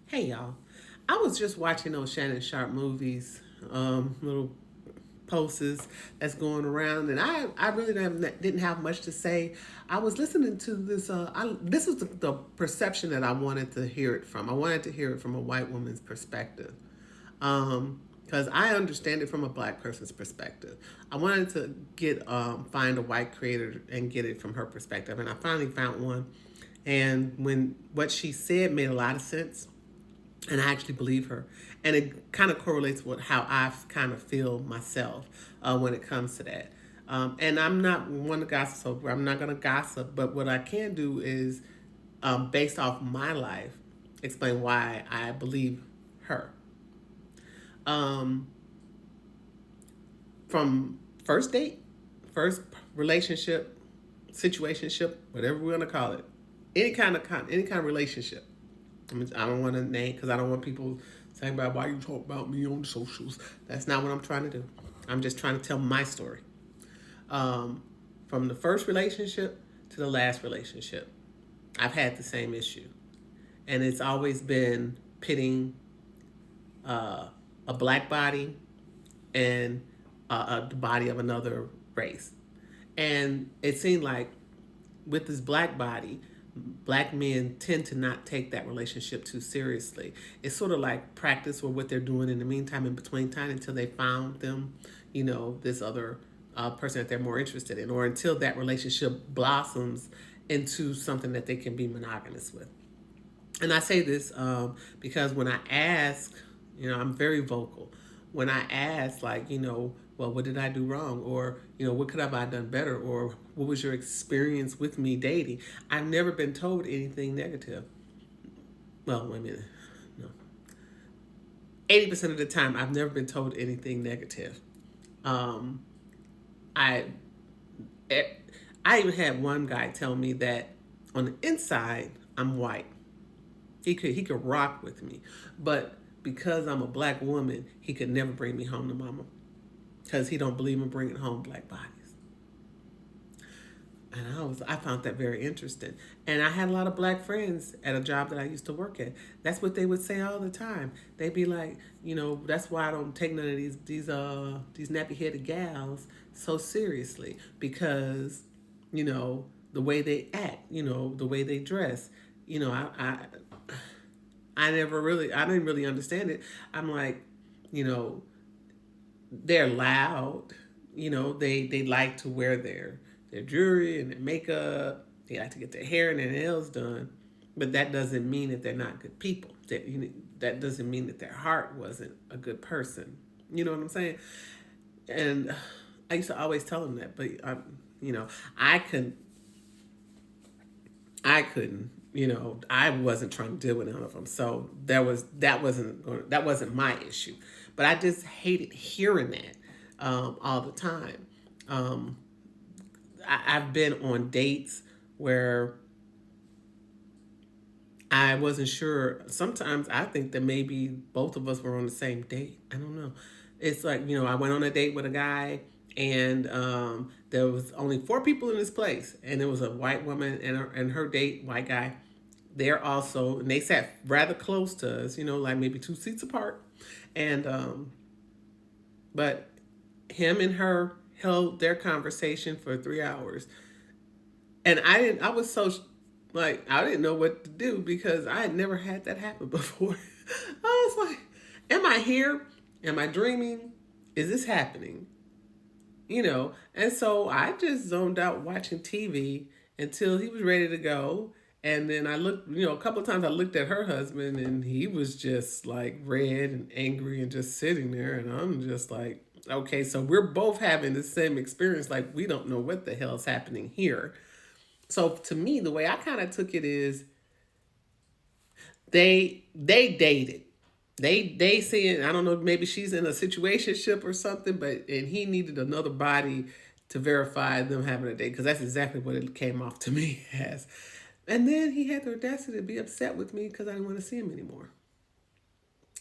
Hey y'all, I was just watching those Shannon Sharp movies, little posters that's going around, and I really didn't have much to say. I was listening to this. This was the perception that I wanted to hear it from. I wanted to hear it from a white woman's perspective, because I understand it from a black person's perspective. I wanted to get find a white creator and get it from her perspective, and I finally found one. And when what she said made a lot of sense, and I actually believe her. And it kind of correlates with how I kind of feel myself when it comes to that. And I'm not one to gossip, so I'm not going to gossip. But what I can do is, based off my life, explain why I believe her. Um, from first date, first relationship, situationship, whatever we're going to call it, any kind of relationship. I don't want to name because I don't want people saying about why you talk about me on the socials. That's not what I'm trying to do. I'm just trying to tell my story. Um, from the first relationship to the last relationship, I've had the same issue, and it's always been pitting uh, a black body and the body of another race. And it seemed like with this black body, black men tend to not take that relationship too seriously. It's sort of like practice or what they're doing in the meantime, in between time, until they found them, this other person that they're more interested in, or until that relationship blossoms into something that they can be monogamous with. And I say this because when I ask, I'm very vocal. When I ask, like, well, what did I do wrong? Or, what could have I done better? Or what was your experience with me dating? I've never been told anything negative. Well, wait a minute. No. 80% of the time, I've never been told anything negative. Um, I, eh, I even had one guy tell me that on the inside, I'm white. He could rock with me, but because I'm a black woman, he could never bring me home to mama because he don't believe in bringing home black bodies. And I found that very interesting. And I had a lot of black friends at a job that I used to work at. That's what they would say all the time. They'd be like, that's why I don't take none of these nappy headed gals so seriously because, the way they act, the way they dress. I didn't really understand it. I'm like, you know, they're loud. They like to wear their jewelry and their makeup. They like to get their hair and their nails done, but that doesn't mean that they're not good people. That doesn't mean that their heart wasn't a good person. You know what I'm saying? And I used to always tell them that, but I couldn't. I couldn't. I wasn't trying to deal with none of them. So that wasn't my issue. But I just hated hearing that all the time. Um, I've been on dates where I wasn't sure. Sometimes I think that maybe both of us were on the same date. I don't know. It's like, I went on a date with a guy, and there was only four people in this place, and there was a white woman and her date, white guy. There also, and they sat rather close to us, like maybe two seats apart. And but him and her held their conversation for 3 hours, and I was so like I didn't know what to do because I had never had that happen before. I was like, am I here? Am I dreaming? Is this happening? And so I just zoned out watching TV until he was ready to go. And then I looked, a couple of times I looked at her husband, and he was just like red and angry and just sitting there. And I'm just like, okay, so we're both having the same experience. Like, we don't know what the hell is happening here. So to me, the way I kind of took it is they dated. They saying, I don't know, maybe she's in a situationship or something, but and he needed another body to verify them having a date, because that's exactly what it came off to me as. And then he had the audacity to be upset with me because I didn't want to see him anymore.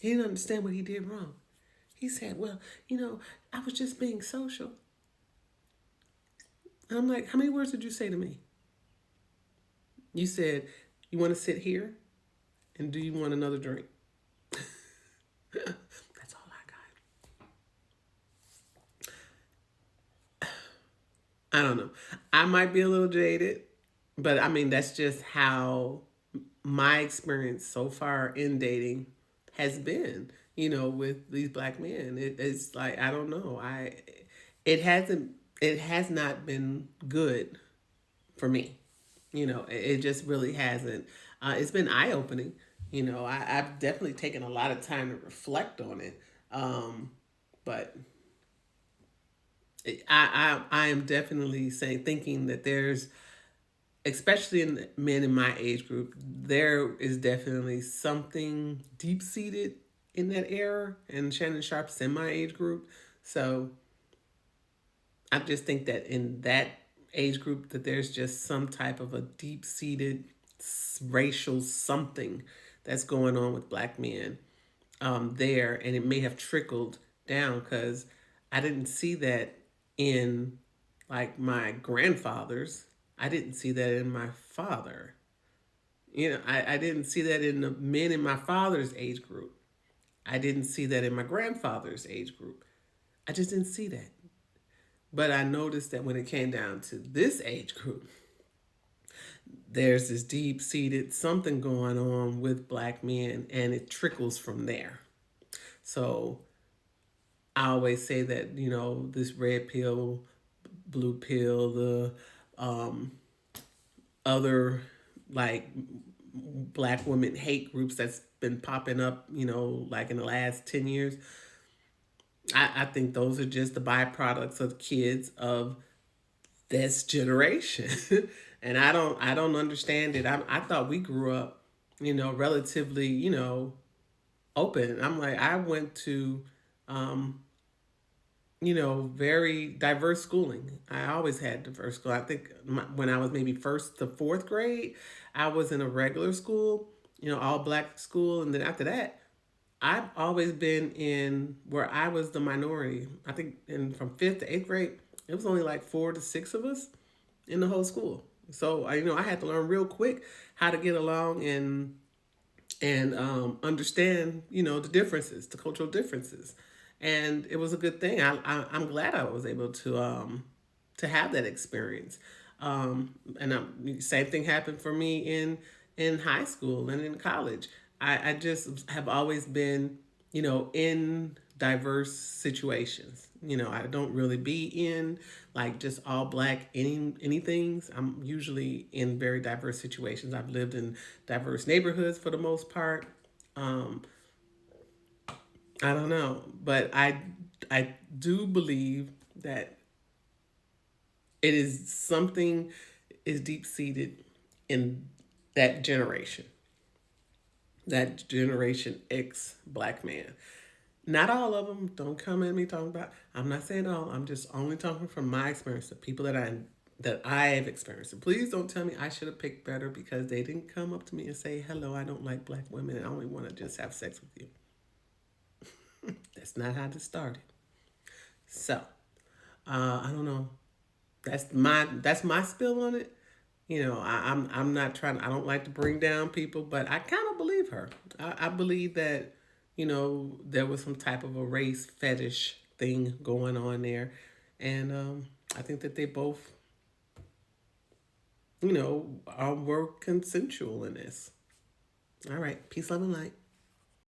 He didn't understand what he did wrong. He said, well, I was just being social. And I'm like, how many words did you say to me? You said, you want to sit here? And do you want another drink? I don't know. I might be a little jaded, but I mean that's just how my experience so far in dating has been. With these black men, it's like I don't know. It hasn't, it has not been good for me. It just really hasn't. It's been eye opening. I've definitely taken a lot of time to reflect on it. But I am definitely saying, thinking that there's, especially in men in my age group, there is definitely something deep seated in that era, and Shannon Sharp's in my age group. So I just think that in that age group, that there's just some type of a deep seated racial something that's going on with black men there, and it may have trickled down because I didn't see that in like my grandfathers. I didn't see that in my father. I didn't see that in the men in my father's age group. I didn't see that in my grandfather's age group. I just didn't see that. But I noticed that when it came down to this age group, there's this deep seated something going on with black men, and it trickles from there. So I always say that, this red pill, blue pill, the um, other like black women hate groups that's been popping up, like in the last 10 years. I think those are just the byproducts of kids of this generation. And I don't understand it. I thought we grew up, relatively, open. I'm like, I went to um, very diverse schooling. I always had diverse school. I think when I was maybe first to fourth grade, I was in a regular school, all black school. And then after that, I've always been in where I was the minority. I think from fifth to eighth grade, it was only like 4 to 6 of us in the whole school. So I had to learn real quick how to get along and understand, the differences, the cultural differences, and it was a good thing. I'm glad I was able to have that experience. And same thing happened for me in high school and in college. I just have always been, in diverse situations. I don't really be in like just all black anythings. I'm usually in very diverse situations. I've lived in diverse neighborhoods for the most part. Um, I don't know, but I do believe that it is something is deep seated in that generation, that Generation X black man. Not all of them. Don't come at me talking about. I'm not saying all. I'm just only talking from my experience, the people that I have experienced. And please don't tell me I should have picked better because they didn't come up to me and say, "Hello, I don't like black women and I only want to just have sex with you." That's not how this started. So I don't know. That's my spill on it. I'm not trying. I don't like to bring down people, but I kind of believe her. I believe that there was some type of a race fetish thing going on there, and I think that they both were consensual in this. All right, peace, love, and light.